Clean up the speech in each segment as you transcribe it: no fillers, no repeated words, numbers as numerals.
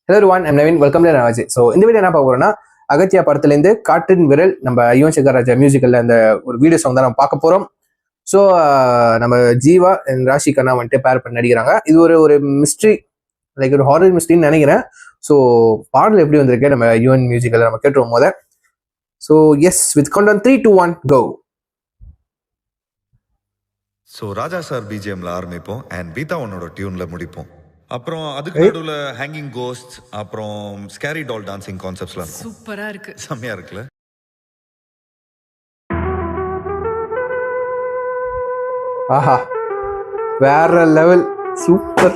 Hello everyone, I'm Naveen. Welcome to Navaji. So இந்த video என்ன பார்க்க போறோம்னா அகத்தியா படத்துலேருந்து காற்றின் விரல் நம்ம யுவன் சங்கர் ராஜா மியூசிக்கல்ல அந்த ஒரு வீடியோ சாங் தான் நம்ம பார்க்க போறோம். ஸோ நம்ம ஜீவா அண்ட் ராஷி கண்ணா வந்துட்டு பேர் பண்ணி நடிக்கிறாங்க. இது ஒரு மிஸ்ட்ரி, லைக் ஒரு ஹாரர் மிஸ்ட்ரின்னு நினைக்கிறேன். ஸோ பாடல் எப்படி வந்திருக்கு நம்ம யுவன் மியூசிக்கல்ல நம்ம கேட்டுருவோம் போத. So yes, with count on 3, 2, 1 go. So Raja sir பிஜிஎம்ல ஆரம்பிப்போம் அண்ட் பீதா உன்னோட டியூன்ல முடிப்போம். அப்புறம் அதுக்கு நடுவுல ஹேங்கிங் கோஸ்ட், அப்புறம் ஸ்கேரி டால் டான்சிங் கான்செப்ட்ஸ்லாம் இருக்கும். சூப்பரா இருக்கு, செம்மையா இருக்குல்ல. ஆஹா, வேற லெவல், சூப்பர்.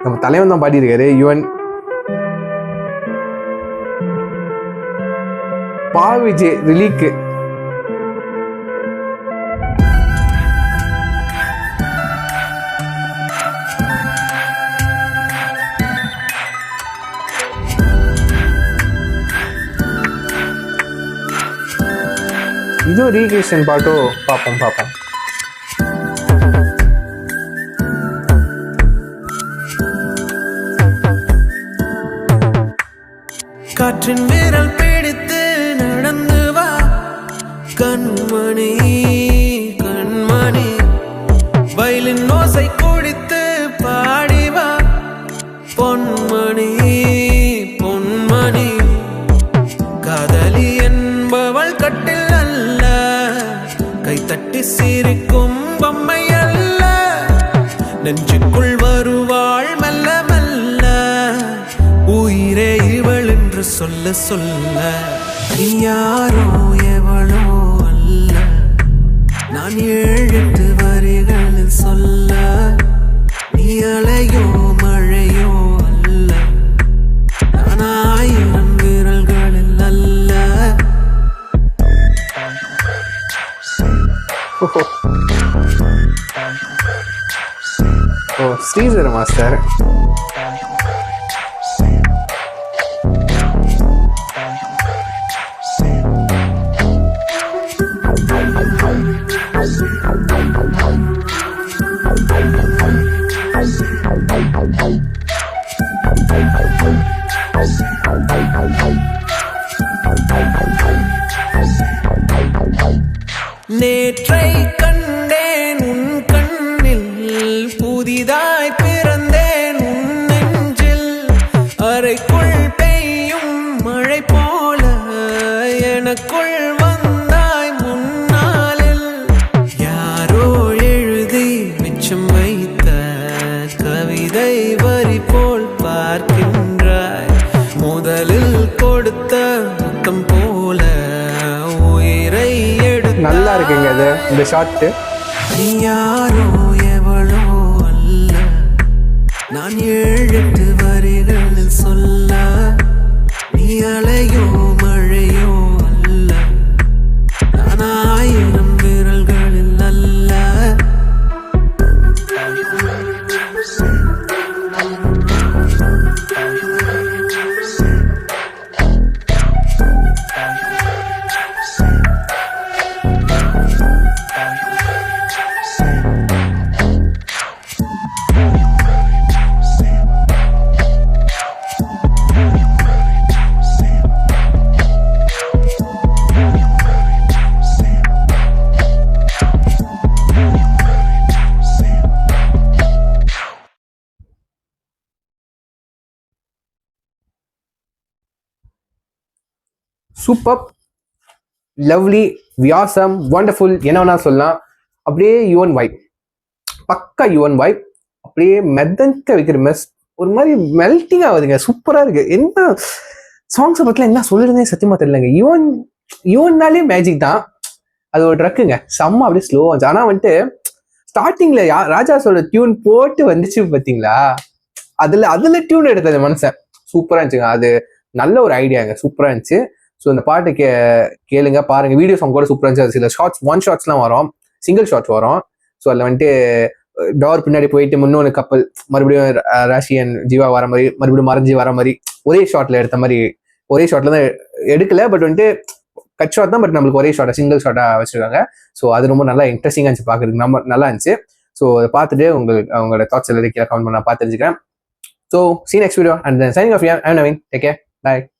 நம்ம தலைவன் தான் பாடியிருக்காரு யுவன். பா விஜய் ரிலீக்கு. இதுவும் ரீக்ரியேஷன் பாட்டோ பார்ப்போம். காற்றின் விரல் பிடித்து நடந்து வா கண்மணி கண்மணி, வயலின் ஓசை குடித்து பாடி வா பொன்மணி பொன்மணி, காதலி என்பவள் கட்டில் அல்ல, கைத்தட்டி சிரிக்கும் பொம்மை அல்ல, நெஞ்சுக்குள் வருவாள் மெல்ல மெல்ல, உயிரே இவள் என்று சொல்ல சொல்ல, நீ யாரோ எவளோ அல்ல, நான் 7-8 வரிகளில் சொல்ல, நீ அலையோ மழையோ அல்ல, நான் 1000 விரல்களில் அல்ல. ஓ, ஸ்ரீதர் மாஸ்டர். நேற்றை கண்டேன் உன் கண்ணில், புதிதாய் பிறந்தேன் உன் நெஞ்சில், அறைக்குள் பெய்யும் மழை போல எனக்குள் வந்தாய் முன்னாளில், யாரோ எழுதி மிச்சம் வைத்த கவிதை வரி போல் பார்க்கின்றாய், முதலில் கொடுத்த முத்தம் போல உயிரை நல்லா இருக்குங்க அது இந்த ஷாட். நீ யாரோ எவளோ அல்ல, நான் 7-8 வரிகளில் சொல்ல, நீ அலையோ மழையோ அல்ல, நான் 1000 விரல்களில் அல்ல. சூப்பர், லவ்லி, வியாசம், வண்டர்ஃபுல், என்ன வேணா சொல்லலாம். அப்படியே யுவன் வைப், பக்கா யுவன் வைப், அப்படியே மெதக்க வைக்கிற ஒரு மாதிரி மெல்டிங் ஆகுதுங்க. சூப்பரா இருக்கு. என்ன சாங்ஸை பத்தில என்ன சொல்லுறதே சத்தியமா தெரியலங்க. யுவன்னாலே மேஜிக் தான். அது ஒரு ட்ரக்குங்க, செம்ம அப்படியே ஸ்லோ ஆச்சு. ஆனா வந்துட்டு ஸ்டார்டிங்ல ராஜாஸோட டியூன் போட்டு வந்துச்சு பாத்தீங்களா, அதுல டியூன் எடுத்தது மனுஷன் சூப்பரா இருந்துச்சுங்க. அது நல்ல ஒரு ஐடியாங்க, சூப்பரா இருந்துச்சு. ஸோ இந்த பாட்டு கேளுங்க, பாருங்க. வீடியோ சாங் கூட சூப்பராக இருந்துச்சு. அது சில ஷார்ட்ஸ்லாம் வரும், சிங்கிள் ஷார்ட்ஸ் வரும். ஸோ அதில் வந்துட்டு டோர் பின்னாடி போயிட்டு முன்னொன்று கப்பல் மறுபடியும் ராஷி அண்ட் ஜீவா வர மாதிரி, மறுபடியும் மறைஞ்சி வர மாதிரி, ஒரே ஷார்ட்ல எடுத்த மாதிரி, ஒரே ஷார்ட்ல தான் எடுக்கல. பட் வந்துட்டு கட் ஷாட் தான், பட் நம்மளுக்கு ஒரே ஷார்ட்டாக சிங்கிள் ஷார்ட்டாக வச்சிருக்காங்க. ஸோ அது ரொம்ப நல்லா இன்ட்ரெஸ்டிங்காக இருந்துச்சு பார்க்குறதுக்கு, நம்ம நல்லா இருந்துச்சு. ஸோ அதை பார்த்துட்டு அவங்களோட தாட்ஸ் எல்லாத்தையும் கீழே கமெண்ட் பண்ண பார்த்து தெரிஞ்சுக்கிறேன். So see you next video and then signing off here. I'm Naveen. Take care. Bye.